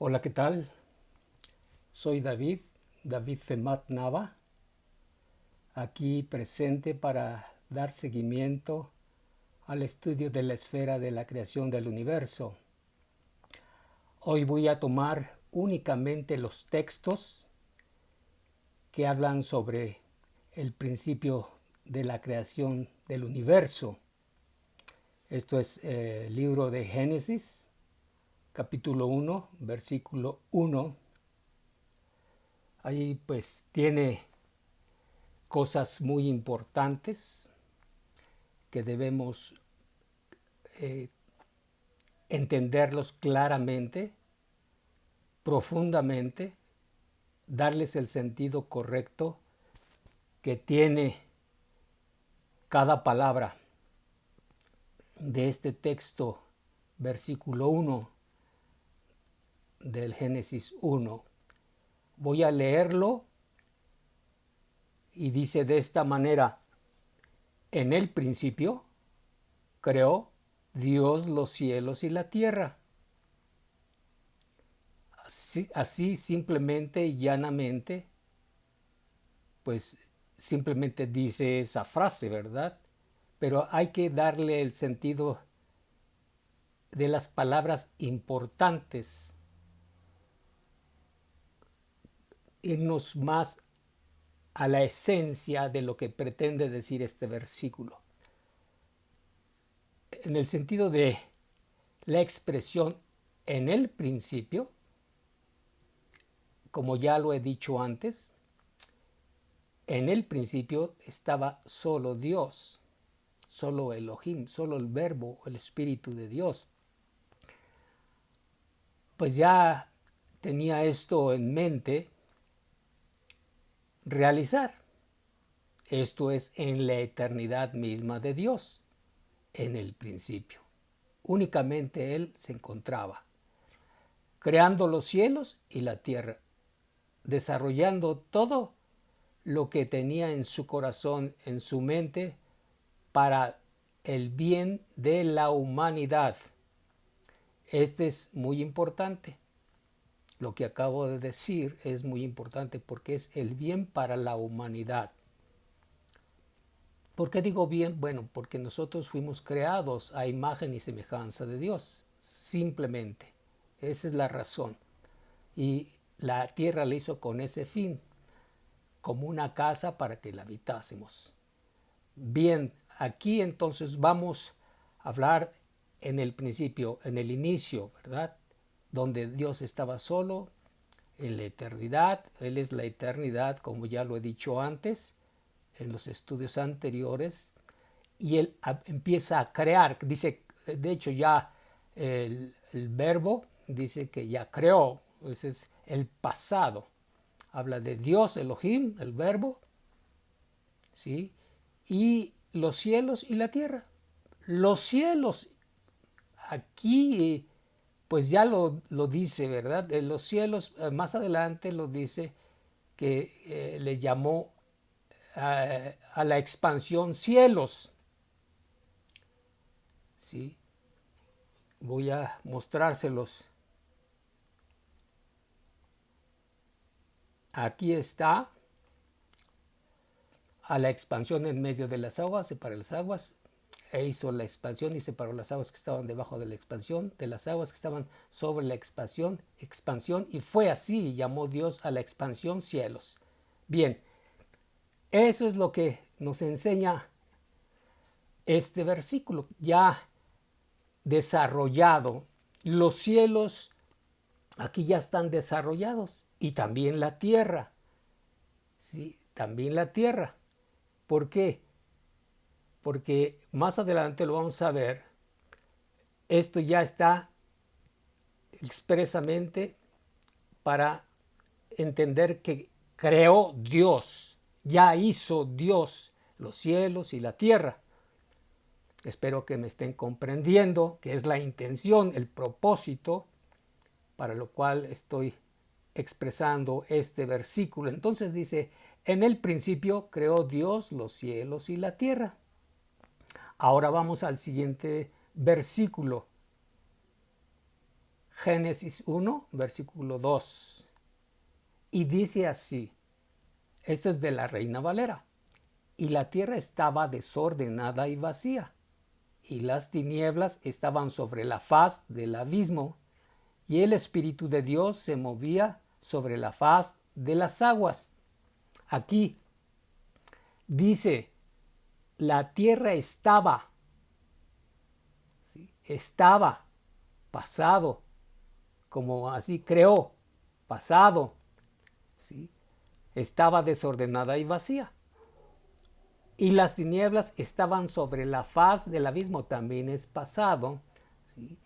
Hola, ¿qué tal? Soy David Femat Nava, aquí presente para dar seguimiento al estudio de la esfera de la creación del universo. Hoy voy a tomar únicamente los textos que hablan sobre el principio de la creación del universo. Esto es el libro de Génesis, capítulo 1, versículo 1. Ahí pues tiene cosas muy importantes que debemos entenderlos claramente, profundamente, darles el sentido correcto que tiene cada palabra de este texto, versículo 1 del Génesis 1. Voy a leerlo y dice de esta manera: en el principio creó Dios los cielos y la tierra. Así simplemente y llanamente, pues simplemente dice esa frase, ¿verdad? Pero hay que darle el sentido de las palabras importantes, irnos más a la esencia de lo que pretende decir este versículo. En el sentido de la expresión en el principio, como ya lo he dicho antes, en el principio estaba solo Dios, solo Elohim, solo el Verbo, el Espíritu de Dios. Pues ya tenía esto en mente realizar. Esto es en la eternidad misma de Dios, en el principio. Únicamente Él se encontraba, creando los cielos y la tierra, desarrollando todo lo que tenía en su corazón, en su mente, para el bien de la humanidad. Este es muy importante. Lo que acabo de decir es muy importante porque es el bien para la humanidad. ¿Por qué digo bien? Bueno, porque nosotros fuimos creados a imagen y semejanza de Dios, simplemente. Esa es la razón. Y la tierra la hizo con ese fin, como una casa para que la habitásemos. Bien, aquí entonces vamos a hablar en el principio, en el inicio, ¿verdad? Donde Dios estaba solo, en la eternidad. Él es la eternidad, como ya lo he dicho antes, en los estudios anteriores, y Él empieza a crear. Dice, de hecho ya el verbo dice que ya creó, ese es el pasado. Habla de Dios, Elohim, el verbo, ¿sí? Y los cielos y la tierra. Los cielos, aquí pues ya lo dice, ¿verdad? De los cielos, más adelante lo dice que le llamó a la expansión cielos, ¿sí? Voy a mostrárselos. Aquí está a la expansión en medio de las aguas, separó las aguas, e hizo la expansión y separó las aguas que estaban debajo de la expansión, de las aguas que estaban sobre la expansión, y fue así, y llamó Dios a la expansión cielos. Bien, eso es lo que nos enseña este versículo, ya desarrollado. Los cielos aquí ya están desarrollados y también la tierra, ¿sí? También la tierra. ¿Por qué? Porque más adelante lo vamos a ver, esto ya está expresamente para entender que creó Dios, ya hizo Dios los cielos y la tierra. Espero que me estén comprendiendo que es la intención, el propósito para lo cual estoy expresando este versículo. Entonces dice, en el principio creó Dios los cielos y la tierra. Ahora vamos al siguiente versículo. Génesis 1, versículo 2. Y dice así, esto es de la Reina Valera: y la tierra estaba desordenada y vacía, y las tinieblas estaban sobre la faz del abismo, y el Espíritu de Dios se movía sobre la faz de las aguas. Aquí dice, la tierra estaba, ¿sí? Estaba, pasado, como así creó, pasado, ¿sí? Estaba desordenada y vacía. Y las tinieblas estaban sobre la faz del abismo, también es pasado, ¿sí?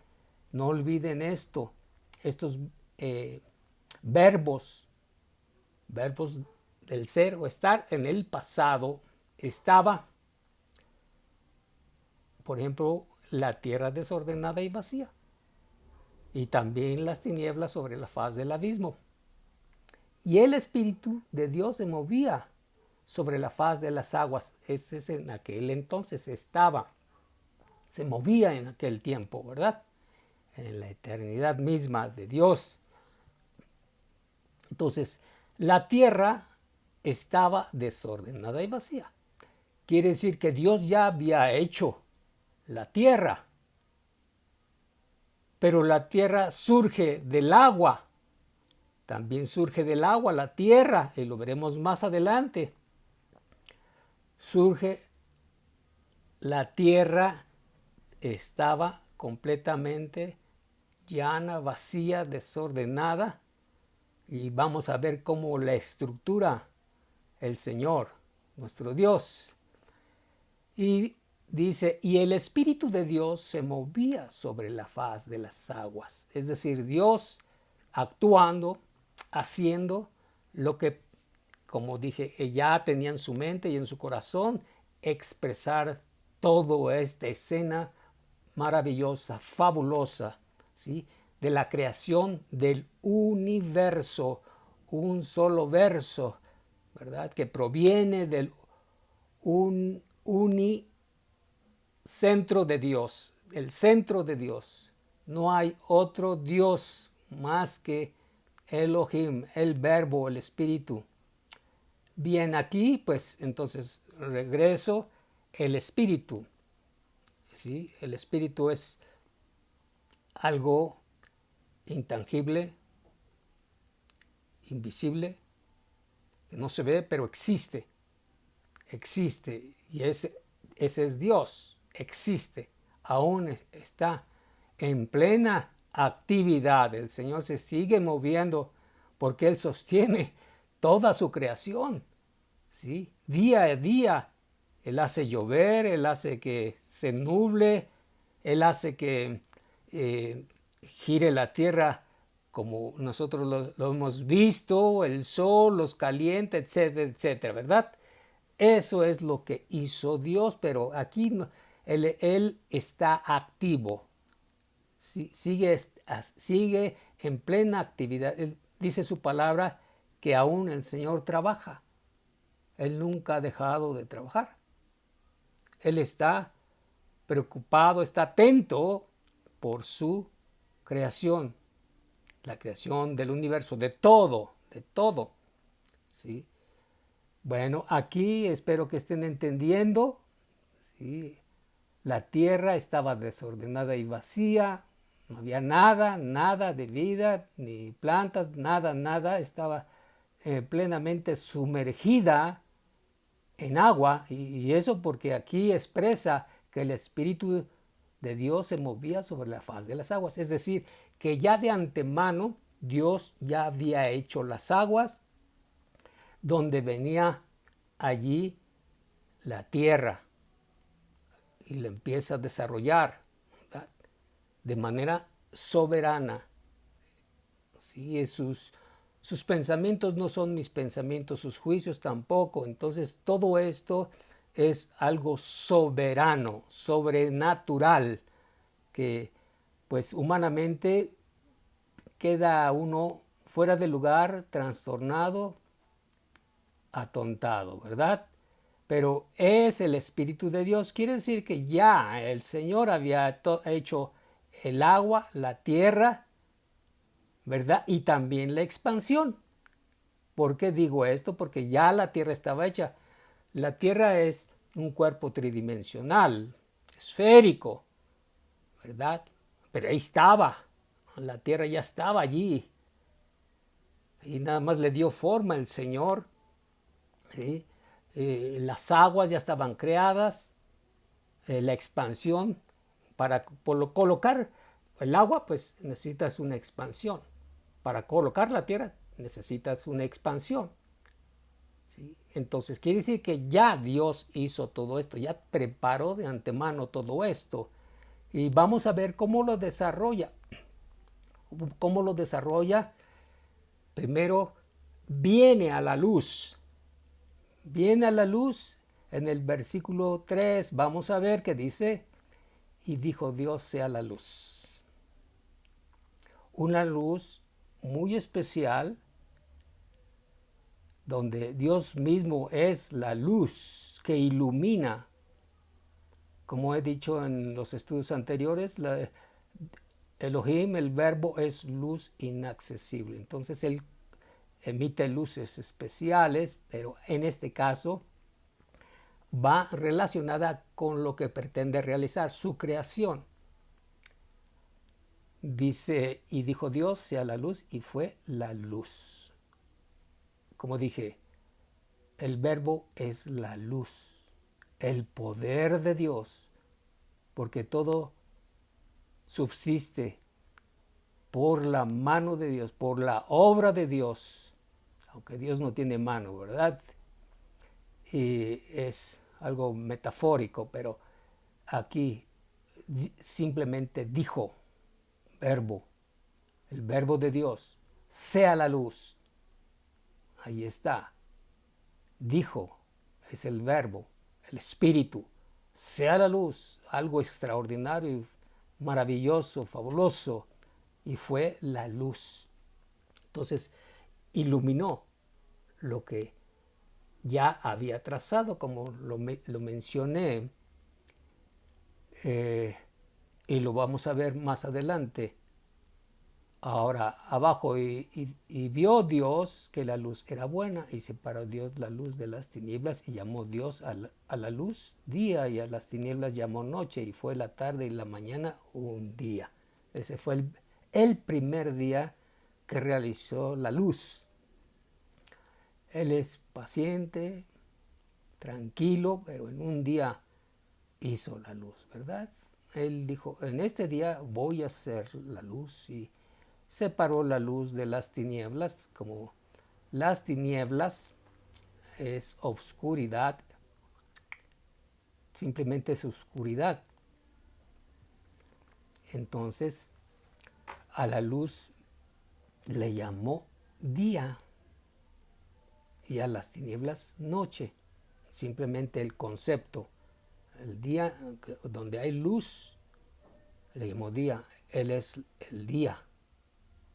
No olviden esto, estos verbos del ser o estar en el pasado. Estaba, por ejemplo, la tierra desordenada y vacía, y también las tinieblas sobre la faz del abismo. Y el Espíritu de Dios se movía sobre la faz de las aguas. Ese es en aquel entonces estaba, se movía en aquel tiempo, ¿verdad? En la eternidad misma de Dios. Entonces, la tierra estaba desordenada y vacía. Quiere decir que Dios ya había hecho la tierra, pero la tierra surge del agua. También surge del agua la tierra, y lo veremos más adelante. Surge la tierra, estaba completamente llana, vacía, desordenada, y vamos a ver cómo la estructura el Señor, nuestro Dios. Y dice, y el Espíritu de Dios se movía sobre la faz de las aguas. Es decir, Dios actuando, haciendo lo que, como dije, ya tenía en su mente y en su corazón, expresar toda esta escena maravillosa, fabulosa, ¿sí? De la creación del universo, un solo verso, ¿verdad? Que proviene del unicentro de Dios, el centro de Dios. No hay otro Dios más que Elohim, el Verbo, el Espíritu. Bien, aquí pues entonces regreso, el Espíritu, ¿sí? El Espíritu es algo intangible, invisible, que no se ve, pero existe, existe, y ese es Dios, existe, aún está en plena actividad. El Señor se sigue moviendo porque Él sostiene toda su creación, ¿sí? Día a día. Él hace llover, Él hace que se nuble, Él hace que gire la tierra como nosotros lo hemos visto, el sol los calienta, etcétera, etcétera, ¿verdad? Eso es lo que hizo Dios, pero aquí él está activo, sigue en plena actividad. Él dice su palabra que aún el Señor trabaja. Él nunca ha dejado de trabajar. Él está preocupado, está atento por su creación, la creación del universo, de todo, ¿sí? Bueno, aquí espero que estén entendiendo, ¿sí? La tierra estaba desordenada y vacía, no había nada de vida, ni plantas, nada, estaba plenamente sumergida en agua, y eso porque aquí expresa que el Espíritu de Dios se movía sobre la faz de las aguas, es decir, que ya de antemano Dios ya había hecho las aguas donde venía allí la tierra y la empieza a desarrollar, ¿verdad? De manera soberana. ¿Sí? Sus pensamientos no son mis pensamientos, sus juicios tampoco. Entonces todo esto es algo soberano, sobrenatural, que pues humanamente queda uno fuera de lugar, trastornado, atontado, ¿verdad? Pero es el Espíritu de Dios. Quiere decir que ya el Señor había hecho el agua, la tierra, ¿verdad? Y también la expansión. ¿Por qué digo esto? Porque ya la Tierra estaba hecha. La Tierra es un cuerpo tridimensional, esférico, ¿verdad? Pero ahí estaba. La Tierra ya estaba allí. Y nada más le dio forma el Señor. ¿Sí? Las aguas ya estaban creadas. La expansión. Para colocar el agua, pues necesitas una expansión. Para colocar la Tierra, necesitas una expansión. ¿Sí? Entonces quiere decir que ya Dios hizo todo esto, ya preparó de antemano todo esto. Y vamos a ver cómo lo desarrolla. ¿Cómo lo desarrolla? Primero viene a la luz. Viene a la luz en el versículo 3. Vamos a ver que dice, y dijo Dios sea la luz. Una luz muy especial donde Dios mismo es la luz que ilumina. Como he dicho en los estudios anteriores, Elohim, el verbo, es luz inaccesible. Entonces Él emite luces especiales, pero en este caso va relacionada con lo que pretende realizar, su creación. Dice, y dijo Dios, sea la luz, y fue la luz. Como dije, el verbo es la luz, el poder de Dios, porque todo subsiste por la mano de Dios, por la obra de Dios, aunque Dios no tiene mano, ¿verdad? Y es algo metafórico, pero aquí simplemente dijo, verbo, el verbo de Dios, sea la luz. Ahí está. Dijo, es el verbo, el espíritu, sea la luz, algo extraordinario, maravilloso, fabuloso. Y fue la luz. Entonces, iluminó lo que ya había trazado, como lo mencioné, y lo vamos a ver más adelante. Ahora abajo, y vio Dios que la luz era buena, y separó Dios la luz de las tinieblas, y llamó Dios a la luz día, y a las tinieblas llamó noche, y fue la tarde y la mañana un día. Ese fue el primer día que realizó la luz. Él es paciente, tranquilo, pero en un día hizo la luz, ¿verdad? Él dijo, en este día voy a hacer la luz, y separó la luz de las tinieblas, como las tinieblas es oscuridad, simplemente es oscuridad. Entonces a la luz le llamó día y a las tinieblas noche. Simplemente el concepto, el día donde hay luz, le llamó día. Él es el día.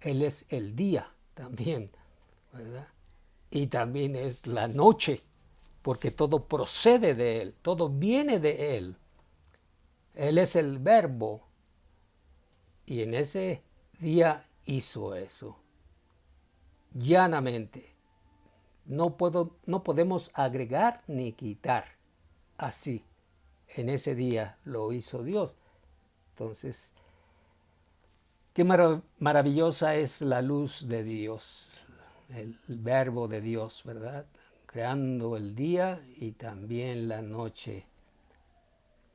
Él es el día también, ¿verdad? Y también es la noche, porque todo procede de Él, todo viene de Él. Él es el verbo, y en ese día hizo eso, llanamente. No podemos agregar ni quitar. Así, en ese día lo hizo Dios. Entonces, qué maravillosa es la luz de Dios, el verbo de Dios, ¿verdad? Creando el día y también la noche.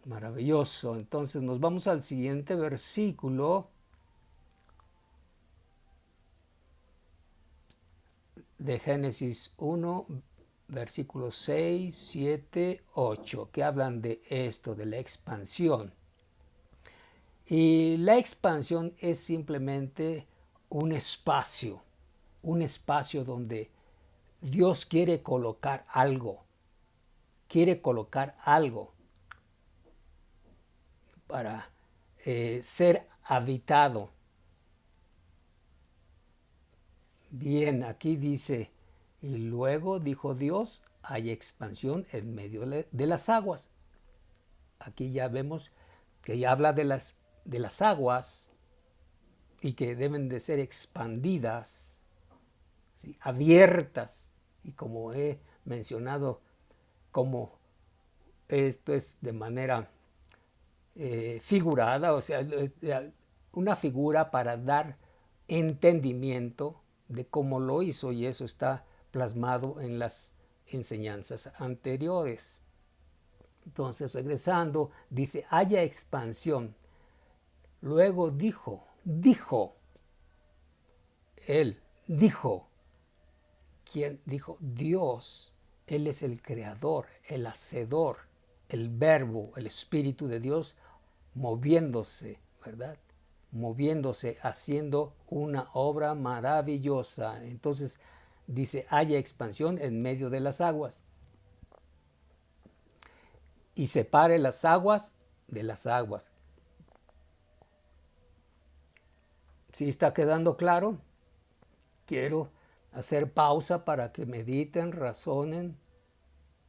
Maravilloso. Entonces nos vamos al siguiente versículo de Génesis 1, versículos 6, 7, 8, que hablan de esto, de la expansión. Y la expansión es simplemente un espacio donde Dios quiere colocar algo para ser habitado. Bien, aquí dice, y luego dijo Dios, hay expansión en medio de las aguas. Aquí ya vemos que ya habla de las aguas, y que deben de ser expandidas, ¿sí? Abiertas, y como he mencionado, como esto es de manera figurada, o sea, una figura para dar entendimiento de cómo lo hizo, y eso está plasmado en las enseñanzas anteriores. Entonces, regresando, dice, haya expansión. Luego él dijo, ¿quién dijo? Dios. Él es el creador, el hacedor, el verbo, el espíritu de Dios moviéndose, ¿verdad? Moviéndose, haciendo una obra maravillosa. Entonces dice, haya expansión en medio de las aguas y separe las aguas de las aguas. ¿Sí está quedando claro? Quiero hacer pausa para que mediten, razonen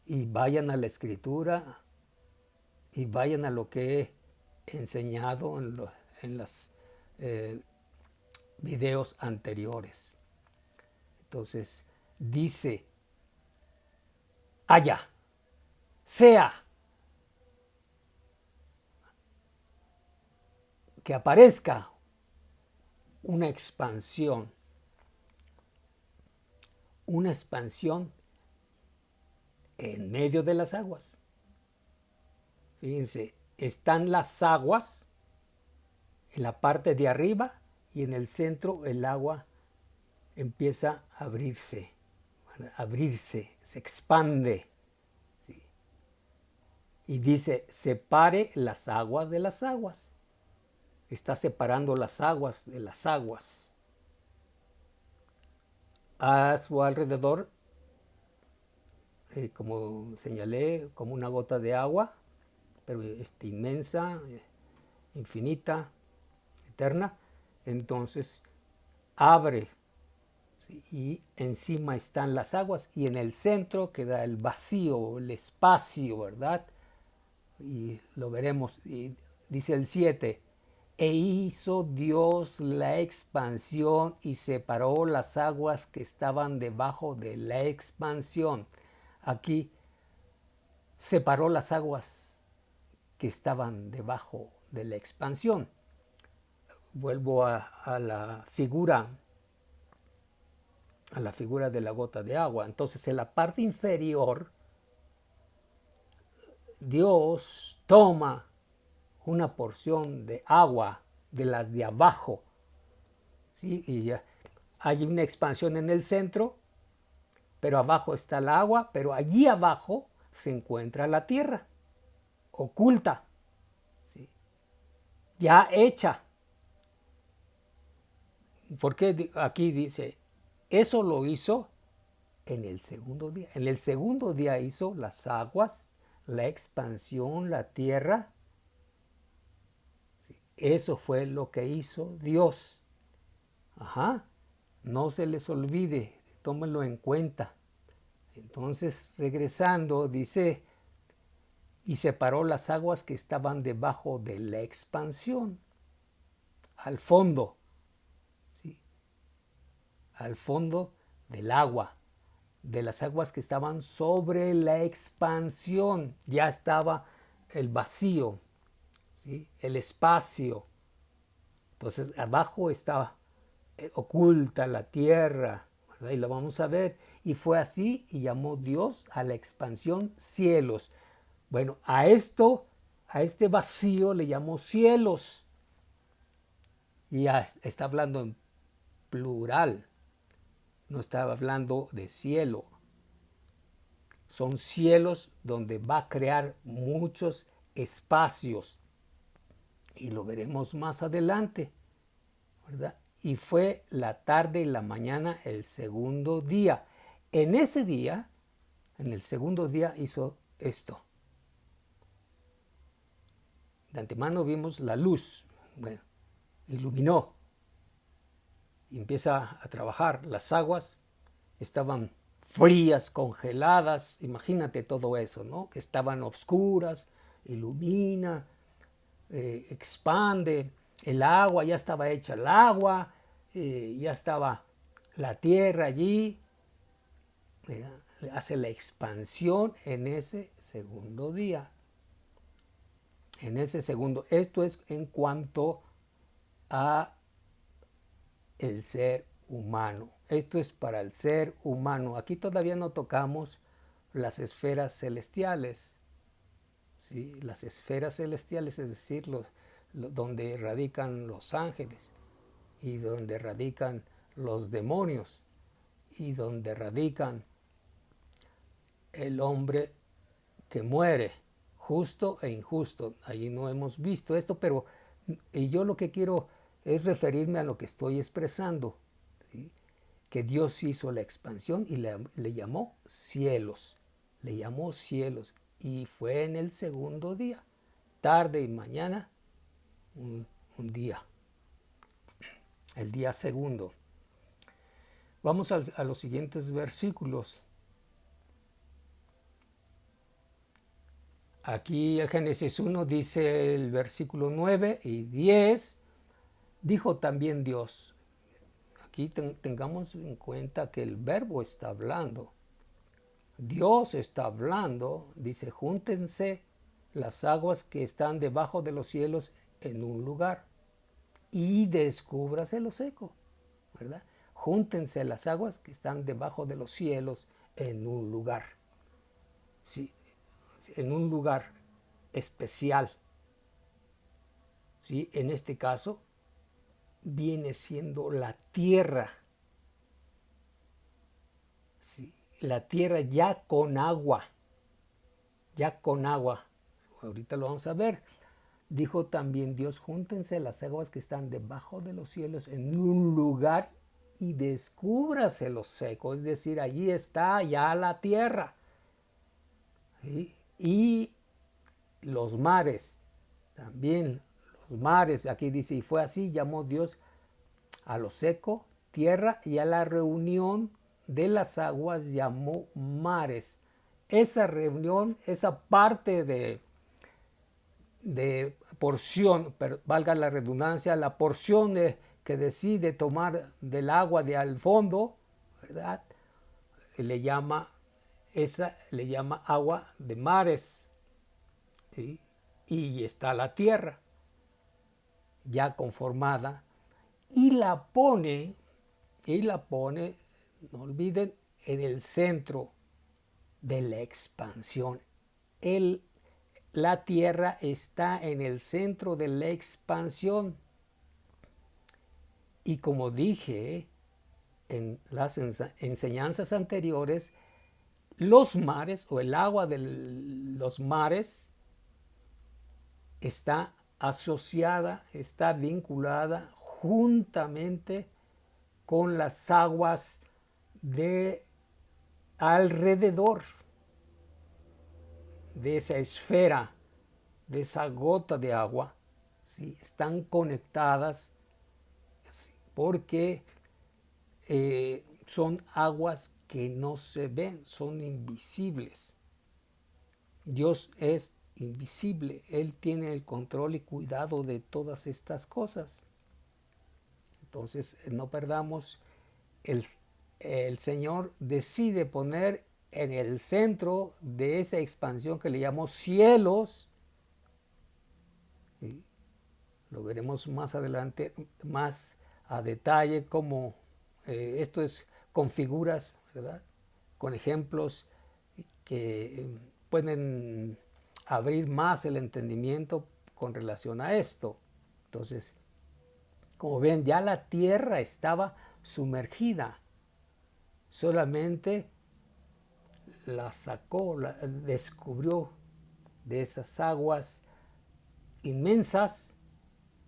y vayan a la escritura y vayan a lo que he enseñado en los videos anteriores. Entonces dice, haya, sea, que aparezca una expansión en medio de las aguas. Fíjense, están las aguas en la parte de arriba y en el centro el agua empieza a abrirse, se expande. ¿Sí? Y dice, separe las aguas de las aguas. Está separando las aguas de las aguas. A su alrededor, como señalé, como una gota de agua, pero inmensa, infinita, eterna. Entonces abre, ¿sí? Y encima están las aguas y en el centro queda el vacío, el espacio, ¿verdad? Y lo veremos. Y dice el 7, e hizo Dios la expansión y separó las aguas que estaban debajo de la expansión. Aquí separó las aguas que estaban debajo de la expansión. Vuelvo a la figura de la gota de agua. Entonces, en la parte inferior, Dios toma una porción de agua de las de abajo, ¿sí? Y ya hay una expansión en el centro, pero abajo está el agua, pero allí abajo se encuentra la tierra, oculta, ¿sí? Ya hecha. Porque aquí dice, eso lo hizo en el segundo día. En el segundo día hizo las aguas, la expansión, la tierra. ¿Sí? Eso fue lo que hizo Dios. Ajá. No se les olvide, tómenlo en cuenta. Entonces, regresando, dice, y separó las aguas que estaban debajo de la expansión, al fondo, ¿sí? Al fondo del agua, de las aguas que estaban sobre la expansión. Ya estaba el vacío, ¿sí? El espacio. Entonces, abajo estaba oculta la tierra, ¿verdad? Y lo vamos a ver. Y fue así, y llamó Dios a la expansión cielos. Bueno, a este vacío le llamó cielos. Y ya está hablando en plural. No estaba hablando de cielo. Son cielos donde va a crear muchos espacios. Y lo veremos más adelante, ¿verdad? Y fue la tarde y la mañana el segundo día. En ese día, en el segundo día, hizo esto. De antemano vimos la luz, bueno, iluminó y empieza a trabajar. Las aguas estaban frías, congeladas, imagínate todo eso, ¿no? Que estaban oscuras, ilumina, expande. El agua, ya estaba hecha el agua, ya estaba la tierra allí. Hace la expansión en ese segundo día. En ese segundo. Esto es en cuanto a el ser humano. Esto es para el ser humano. Aquí todavía no tocamos las esferas celestiales. ¿Sí? Las esferas celestiales, es decir, donde radican los ángeles y donde radican los demonios y donde radican el hombre que muere, justo e injusto. Allí no hemos visto esto, pero yo lo que quiero es referirme a lo que estoy expresando, ¿sí? Que Dios hizo la expansión y le llamó cielos, le llamó cielos, y fue en el segundo día, tarde y mañana, un día, el día segundo. Vamos a los siguientes versículos. Aquí el Génesis 1 dice el versículo 9 y 10, dijo también Dios. Aquí tengamos en cuenta que el verbo está hablando. Dios está hablando, dice, júntense las aguas que están debajo de los cielos en un lugar y descúbrase lo seco, ¿verdad? Júntense las aguas que están debajo de los cielos en un lugar. Sí, en un lugar especial. ¿Sí? En este caso viene siendo la tierra. ¿Sí? La tierra ya con agua. Ya con agua. Ahorita lo vamos a ver. Dijo también Dios, júntense las aguas que están debajo de los cielos en un lugar y descúbrase lo seco. Es decir, allí está ya la tierra. ¿Sí? Y los mares, también los mares, aquí dice, y fue así, llamó Dios a lo seco tierra y a la reunión de las aguas llamó mares. Esa reunión, esa parte de porción, valga la redundancia, la porción que decide tomar del agua de al fondo, ¿verdad? Le llama agua de mares, ¿sí? Y está la tierra ya conformada y la pone, no olviden, en el centro de la expansión. La tierra está en el centro de la expansión. Y como dije en las enseñanzas anteriores, los mares o el agua de los mares está asociada, está vinculada juntamente con las aguas de alrededor de esa esfera, de esa gota de agua, ¿sí? Están conectadas porque son aguas que no se ven, son invisibles. Dios es invisible, Él tiene el control y cuidado de todas estas cosas. Entonces no perdamos, el Señor decide poner en el centro de esa expansión que le llamó cielos, ¿sí? Lo veremos más adelante, más a detalle, cómo esto es con figuras, ¿verdad? Con ejemplos que pueden abrir más el entendimiento con relación a esto. Entonces, como ven, ya la tierra estaba sumergida. Solamente la sacó, la descubrió de esas aguas inmensas,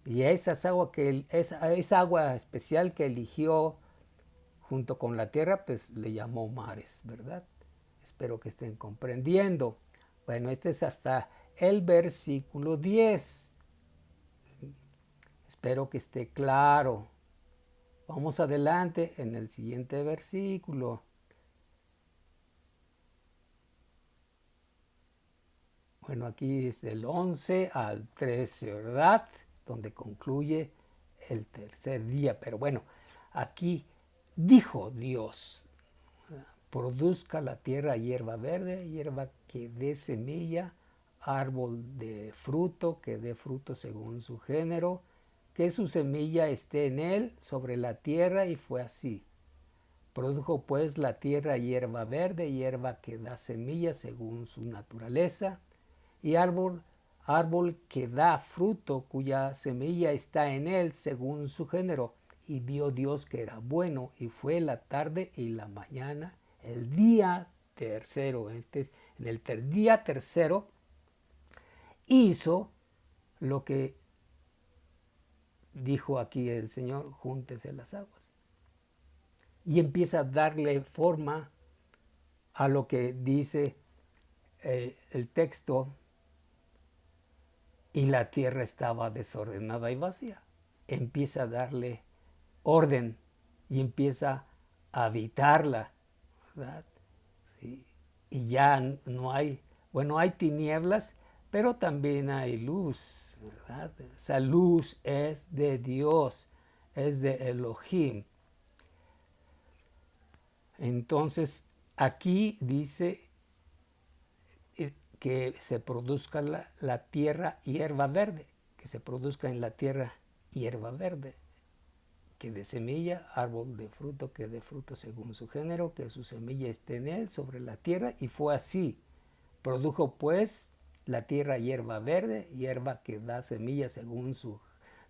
y a esa agua especial que eligió junto con la tierra, pues le llamó mares, ¿verdad? Espero que estén comprendiendo. Bueno, este es hasta el versículo 10. Espero que esté claro. Vamos adelante en el siguiente versículo. Bueno, aquí es del 11 al 13, ¿verdad? donde concluye el tercer día. Pero bueno, aquí dijo Dios, produzca la tierra hierba verde, hierba que dé semilla, árbol de fruto que dé fruto según su género, que su semilla esté en él sobre la tierra, y fue así. Produjo pues la tierra hierba verde, hierba que da semilla según su naturaleza, y árbol que da fruto cuya semilla está en él según su género. Y vio Dios que era bueno, y fue la tarde y la mañana, el día tercero. Entonces, en el día tercero hizo lo que dijo aquí el Señor: júntese las aguas. Y empieza a darle forma a lo que dice el texto: y la tierra estaba desordenada y vacía. Empieza a darle orden y empieza a habitarla, ¿verdad? Sí. Y ya no hay, bueno, hay tinieblas, pero también hay luz, ¿verdad? Esa luz es de Dios, es de Elohim. Entonces, aquí dice que se produzca la tierra hierba verde, que se produzca en la tierra hierba verde, que dé semilla, árbol de fruto, que dé fruto según su género, que su semilla esté en él sobre la tierra, y fue así. Produjo pues la tierra hierba verde, hierba que da semilla según su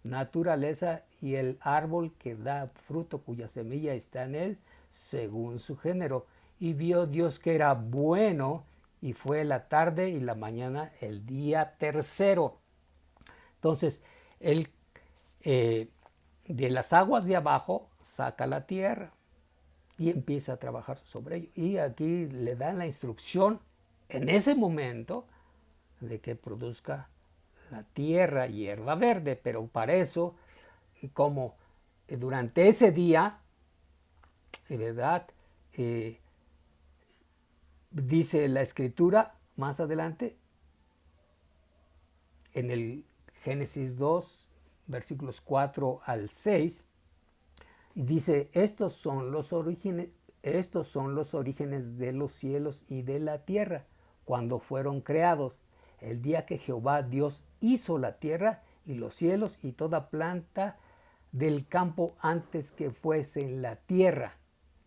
naturaleza, y el árbol que da fruto cuya semilla está en él según su género. Y vio Dios que era bueno, y fue la tarde y la mañana el día tercero. Entonces, él de las aguas de abajo saca la tierra y empieza a trabajar sobre ello. Y aquí le dan la instrucción en ese momento de que produzca la tierra hierba verde, pero para eso, como durante ese día, ¿verdad? Dice la escritura más adelante, en el Génesis 2, versículos 4 al 6, y dice: estos son los orígenes de los cielos y de la tierra, cuando fueron creados, el día que Jehová Dios hizo la tierra y los cielos y toda planta del campo antes que fuese en la tierra,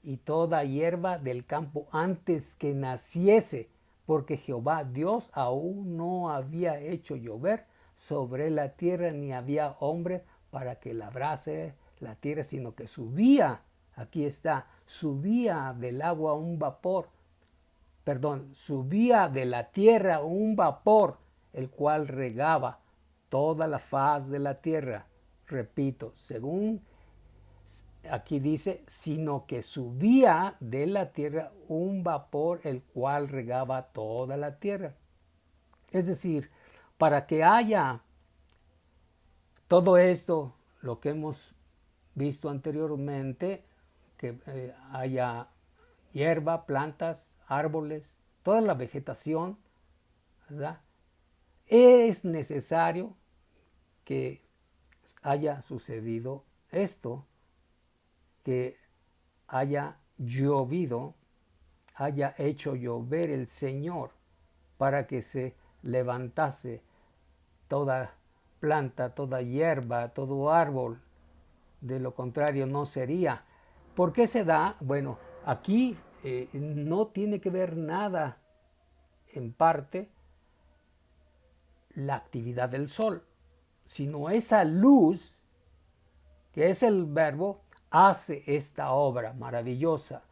y toda hierba del campo antes que naciese, porque Jehová Dios aún no había hecho llover sobre la tierra, ni había hombre para que labrase la tierra, sino que subía, aquí está, subía del agua un vapor, subía de la tierra un vapor, el cual regaba toda la faz de la tierra. Repito, según aquí dice, sino que subía de la tierra un vapor, el cual regaba toda la tierra. Es decir, para que haya todo esto, lo que hemos visto anteriormente, que haya hierba, plantas, árboles, toda la vegetación, ¿verdad? Es necesario que haya sucedido esto, que haya llovido, haya hecho llover el Señor para que se levantase toda planta, toda hierba, todo árbol. De lo contrario no sería. ¿Por qué se da? Bueno, aquí no tiene que ver nada, en parte, la actividad del sol, sino esa luz, que es el verbo, hace esta obra maravillosa,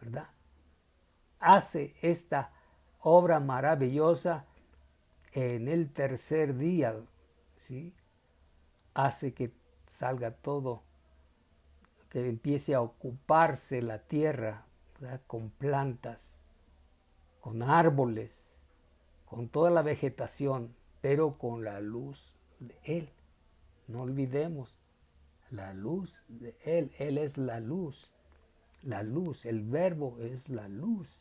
¿verdad? Hace esta obra maravillosa en el tercer día, ¿sí? Hace que salga todo, que empiece a ocuparse la tierra, ¿verdad? Con plantas, con árboles, con toda la vegetación, pero con la luz de Él. No olvidemos, la luz de Él. Él es la luz. La luz, el verbo es la luz,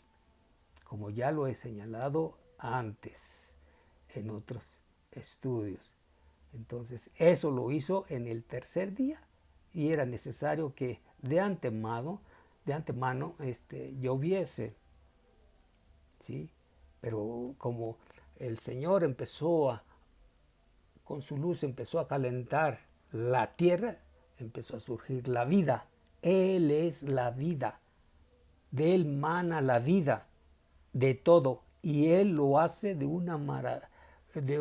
como ya lo he señalado antes en otros estudios. Entonces eso lo hizo en el tercer día y era necesario que de antemano lloviese, ¿sí? Pero como el Señor con su luz empezó a calentar la tierra, empezó a surgir la vida. Él es la vida, de Él mana la vida, de todo, y Él lo hace de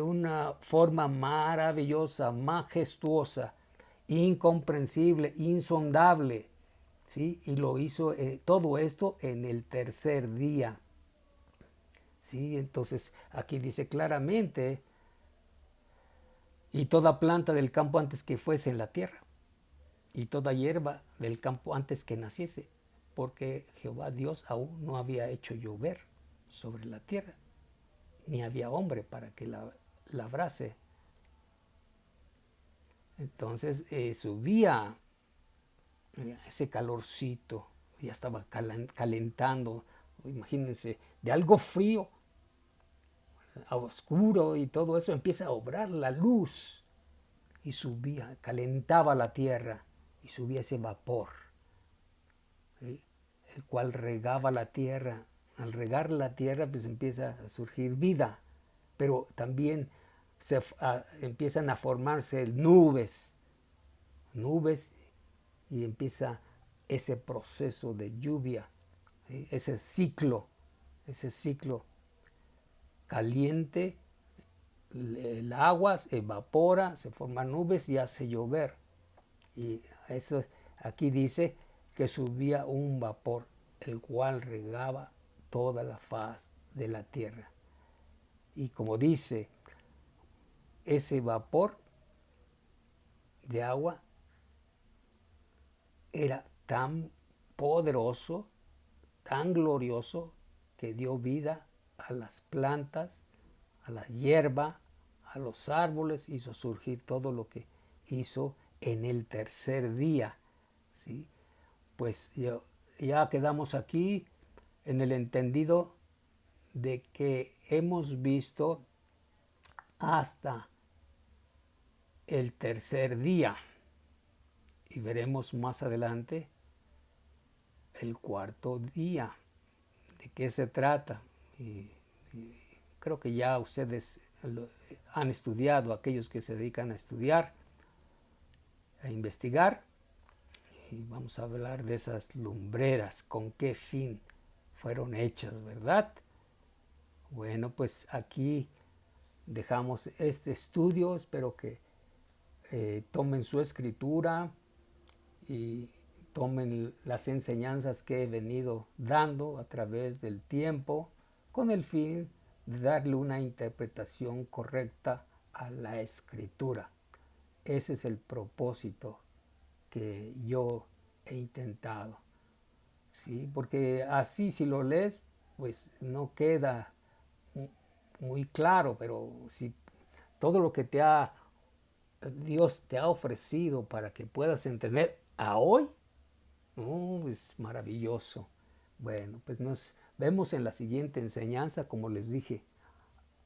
una forma maravillosa, majestuosa, incomprensible, insondable, ¿sí? Y lo hizo todo esto en el tercer día, ¿sí? Entonces aquí dice claramente, y toda planta del campo antes que fuese en la tierra, y toda hierba del campo antes que naciese, porque Jehová Dios aún no había hecho llover sobre la tierra, ni había hombre para que la labrase. Entonces subía ese calorcito, ya estaba calentando, imagínense, de algo frío a oscuro y todo eso empieza a obrar la luz y subía, calentaba la tierra y subía ese vapor, ¿sí? El cual regaba la tierra. Al regar la tierra pues empieza a surgir vida, pero también empiezan a formarse nubes y empieza ese proceso de lluvia, ¿sí? ese ciclo caliente, el agua se evapora, se forman nubes y hace llover. Y eso aquí dice que subía un vapor, el cual regaba toda la faz de la tierra. Y como dice, ese vapor de agua era tan poderoso, tan glorioso, que dio vida a las plantas, a la hierba, a los árboles, hizo surgir todo lo que hizo en el tercer día, ¿sí? Pues ya quedamos aquí en el entendido de que hemos visto hasta el tercer día y veremos más adelante el cuarto día, de qué se trata. Y creo que ya ustedes han estudiado, aquellos que se dedican a estudiar, a investigar, y vamos a hablar de esas lumbreras, con qué fin fueron hechas, ¿verdad? Bueno, pues aquí dejamos este estudio, espero que tomen su escritura y tomen las enseñanzas que he venido dando a través del tiempo con el fin de darle una interpretación correcta a la escritura. Ese es el propósito que yo he intentado, ¿sí? Porque así si lo lees, pues no queda muy claro, pero si todo lo que Dios te ha ofrecido para que puedas entender a hoy, es maravilloso. Bueno, pues nos vemos en la siguiente enseñanza, como les dije.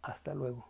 Hasta luego.